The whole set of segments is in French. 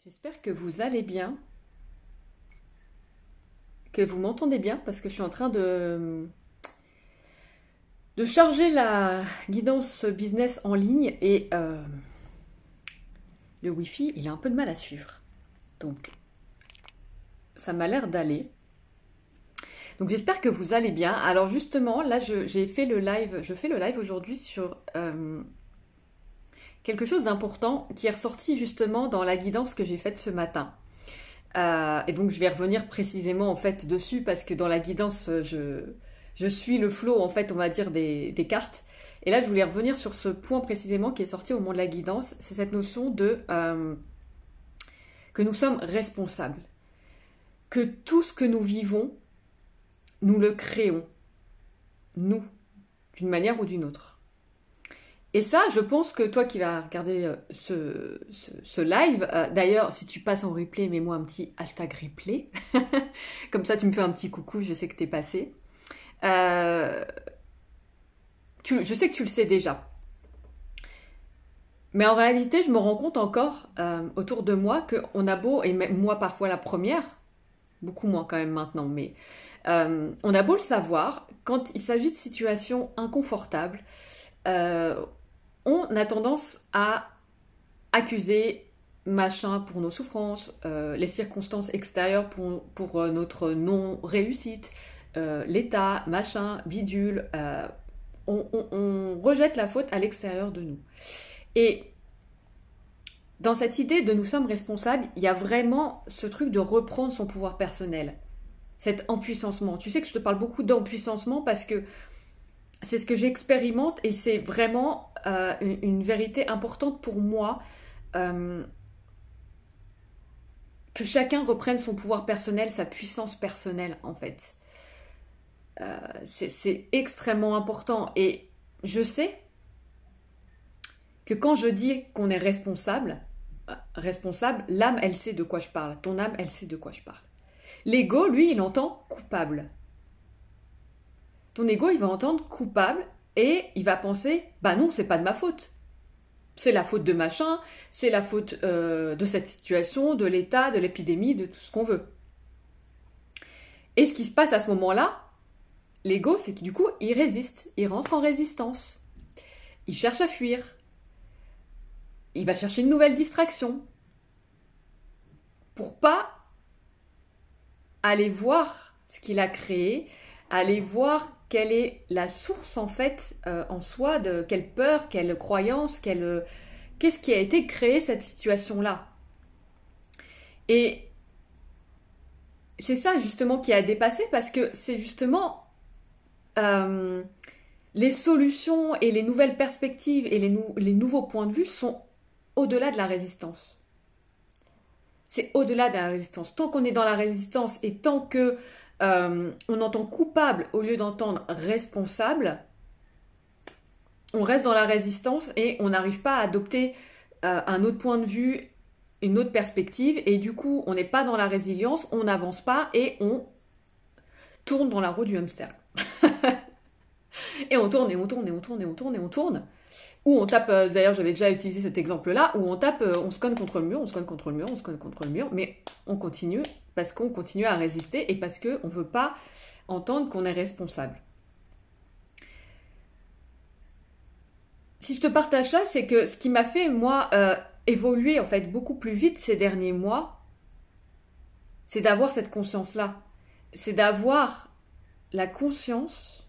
J'espère que vous allez bien, que vous m'entendez bien, parce que je suis en train de charger la guidance business en ligne et le Wi-Fi, il a un peu de mal à suivre. Donc, ça m'a l'air d'aller. Donc, j'espère que vous allez bien. Alors, justement, là, j'ai fait le live, je fais le live aujourd'hui sur quelque chose d'important qui est ressorti justement dans la guidance que j'ai faite ce matin. Et donc je vais revenir précisément en fait dessus parce que dans la guidance je suis le flow en fait on va dire des cartes. Et là je voulais revenir sur ce point précisément qui est sorti au moment de la guidance, c'est cette notion de que nous sommes responsables, que tout ce que nous vivons, nous le créons, nous, d'une manière ou d'une autre. Et ça, je pense que toi qui vas regarder ce live, d'ailleurs, si tu passes en replay, mets-moi un petit hashtag replay. Comme ça, tu me fais un petit coucou, je sais que t'es passé. Euh, je sais que tu le sais déjà. Mais en réalité, je me rends compte encore autour de moi qu'on a beau, et même moi parfois la première, beaucoup moins quand même maintenant, mais on a beau le savoir, quand il s'agit de situations inconfortables, on a tendance à accuser machin pour nos souffrances, les circonstances extérieures pour notre non-réussite, l'état, machin, bidule. On rejette la faute à l'extérieur de nous. Et dans cette idée de nous sommes responsables, il y a vraiment ce truc de reprendre son pouvoir personnel. Cet empuissancement. Tu sais que je te parle beaucoup d'empuissancement parce que c'est ce que j'expérimente et c'est vraiment une vérité importante pour moi que chacun reprenne son pouvoir personnel, sa puissance personnelle en fait. C'est extrêmement important et je sais que quand je dis qu'on est responsable, l'âme elle sait de quoi je parle, ton âme elle sait de quoi je parle. L'ego lui il entend coupable. Ton ego, il va entendre coupable et il va penser, bah non, c'est pas de ma faute. C'est la faute de machin, c'est la faute de cette situation, de l'état, de l'épidémie, de tout ce qu'on veut. Et ce qui se passe à ce moment-là, l'ego, c'est que du coup, il résiste, il rentre en résistance. Il cherche à fuir. Il va chercher une nouvelle distraction. Pour pas aller voir ce qu'il a créé, aller voir quelle est la source en fait en soi de quelle peur, quelle croyance, qu'est-ce qui a été créé cette situation-là. Et c'est ça justement qui a dépassé parce que c'est justement les solutions et les nouvelles perspectives et les nouveaux points de vue sont au-delà de la résistance. C'est au-delà de la résistance. Tant qu'on est dans la résistance et tant que on entend coupable au lieu d'entendre responsable, on reste dans la résistance et on n'arrive pas à adopter un autre point de vue, une autre perspective et du coup on n'est pas dans la résilience, on n'avance pas et on tourne dans la roue du hamster. Et on tourne et on tourne et on tourne et on tourne et on tourne. Ou on tape, d'ailleurs j'avais déjà utilisé cet exemple-là, où on tape, on se cogne contre le mur, on se cogne contre le mur, on se cogne contre le mur, mais on continue parce qu'on continue à résister et parce qu'on ne veut pas entendre qu'on est responsable. Si je te partage ça, c'est que ce qui m'a fait, moi, évoluer en fait beaucoup plus vite ces derniers mois, c'est d'avoir cette conscience-là. C'est d'avoir la conscience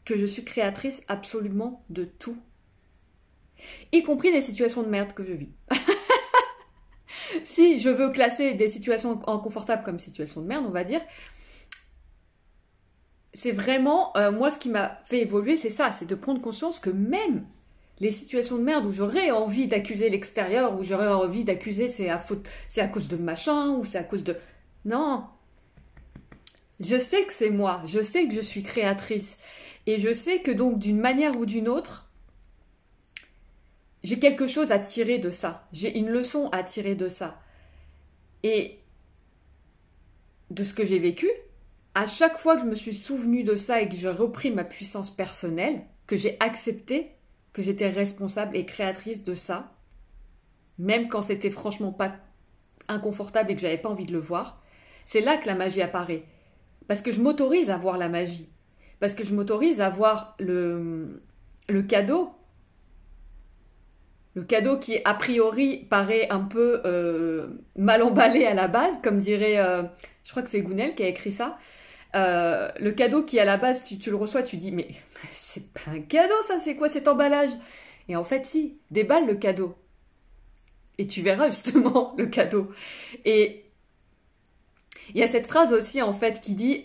que je suis créatrice absolument de tout. Y compris des situations de merde que je vis. Si je veux classer des situations inconfortables comme situations de merde, on va dire, c'est vraiment, moi ce qui m'a fait évoluer, c'est ça, c'est de prendre conscience que même les situations de merde où j'aurais envie d'accuser l'extérieur, où j'aurais envie d'accuser c'est à cause de machin, ou c'est à cause de... Non, je sais que c'est moi, je sais que je suis créatrice. Et je sais que donc d'une manière ou d'une autre, j'ai quelque chose à tirer de ça. J'ai une leçon à tirer de ça. Et de ce que j'ai vécu, à chaque fois que je me suis souvenue de ça et que j'ai repris ma puissance personnelle, que j'ai accepté que j'étais responsable et créatrice de ça, même quand c'était franchement pas inconfortable et que j'avais pas envie de le voir, c'est là que la magie apparaît. Parce que je m'autorise à voir la magie. Parce que je m'autorise à voir le cadeau. Le cadeau qui, a priori, paraît un peu mal emballé à la base, comme dirait, je crois que c'est Gounel qui a écrit ça. Le cadeau qui, à la base, tu le reçois, tu dis, mais c'est pas un cadeau, ça, c'est quoi cet emballage? Et en fait, si, déballe le cadeau. Et tu verras justement le cadeau. Et il y a cette phrase aussi, en fait, qui dit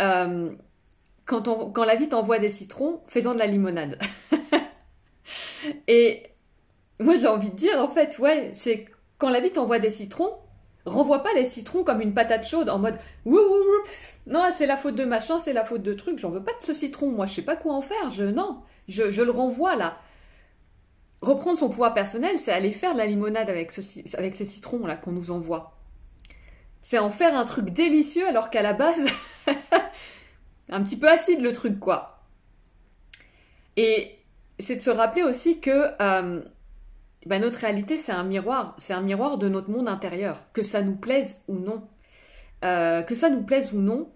quand la vie t'envoie des citrons, fais-en de la limonade. Et moi, j'ai envie de dire, en fait, ouais, c'est quand la vie t'envoie des citrons, renvoie pas les citrons comme une patate chaude en mode wouh, wouh, wouh, non, c'est la faute de machin, c'est la faute de truc, j'en veux pas de ce citron, moi, je sais pas quoi en faire, non, je le renvoie là. Reprendre son pouvoir personnel, c'est aller faire de la limonade avec ces citrons là qu'on nous envoie. C'est en faire un truc délicieux alors qu'à la base, un petit peu acide le truc, quoi. Et c'est de se rappeler aussi que notre réalité, c'est un miroir de notre monde intérieur, que ça nous plaise ou non. Que ça nous plaise ou non,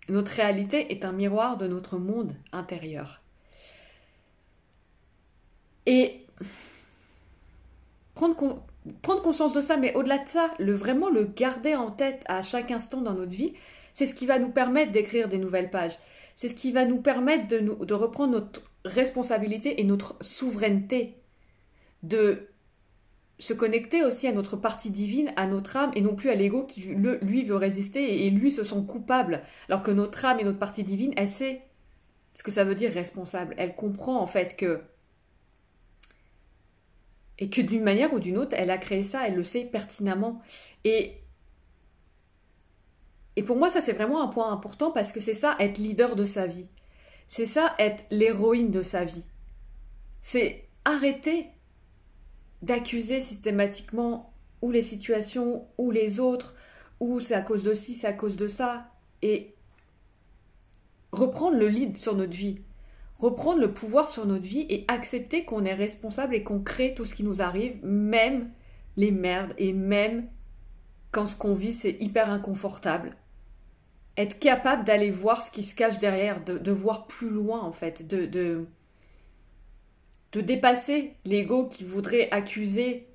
notre réalité est un miroir de notre monde intérieur. Et prendre conscience de ça, mais au-delà de ça, vraiment le garder en tête à chaque instant dans notre vie, c'est ce qui va nous permettre d'écrire des nouvelles pages. C'est ce qui va nous permettre de reprendre notre responsabilité et notre souveraineté, de se connecter aussi à notre partie divine, à notre âme, et non plus à l'ego qui, lui, veut résister et lui se sent coupable, alors que notre âme et notre partie divine, elle sait ce que ça veut dire responsable. Elle comprend en fait que d'une manière ou d'une autre, elle a créé ça, elle le sait pertinemment. Et pour moi, ça c'est vraiment un point important parce que c'est ça, être leader de sa vie. C'est ça, être l'héroïne de sa vie. C'est arrêter d'accuser systématiquement ou les situations, ou les autres, ou c'est à cause de ci, c'est à cause de ça, et reprendre le lead sur notre vie, reprendre le pouvoir sur notre vie et accepter qu'on est responsable et qu'on crée tout ce qui nous arrive, même les merdes, et même quand ce qu'on vit c'est hyper inconfortable. Être capable d'aller voir ce qui se cache derrière, de voir plus loin en fait, de dépasser l'ego qui voudrait accuser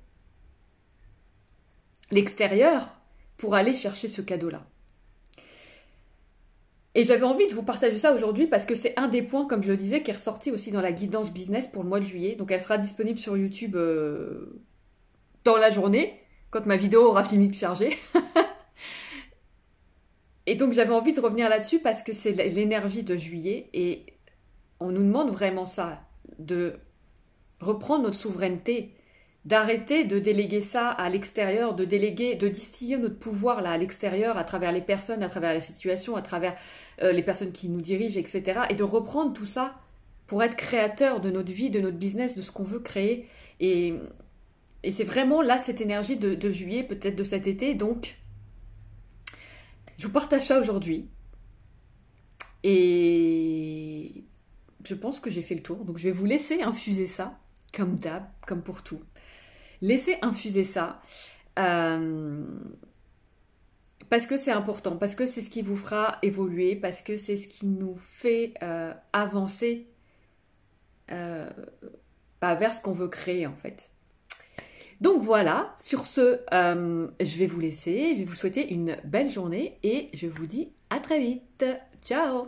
l'extérieur pour aller chercher ce cadeau-là. Et j'avais envie de vous partager ça aujourd'hui parce que c'est un des points, comme je le disais, qui est ressorti aussi dans la guidance business pour le mois de juillet. Donc elle sera disponible sur YouTube dans la journée, quand ma vidéo aura fini de charger. Et donc j'avais envie de revenir là-dessus parce que c'est l'énergie de juillet et on nous demande vraiment ça, de reprendre notre souveraineté, d'arrêter de déléguer ça à l'extérieur, de distiller notre pouvoir là à l'extérieur, à travers les personnes, à travers les situations, à travers les personnes qui nous dirigent, etc. Et de reprendre tout ça pour être créateur de notre vie, de notre business, de ce qu'on veut créer. Et c'est vraiment là cette énergie de juillet, peut-être de cet été. Donc, je vous partage ça aujourd'hui. Et je pense que j'ai fait le tour. Donc, je vais vous laisser infuser ça, comme d'hab, comme pour tout. Laissez infuser ça parce que c'est important, parce que c'est ce qui vous fera évoluer, parce que c'est ce qui nous fait avancer vers ce qu'on veut créer en fait. Donc voilà, sur ce, je vais vous laisser, je vais vous souhaiter une belle journée et je vous dis à très vite. Ciao!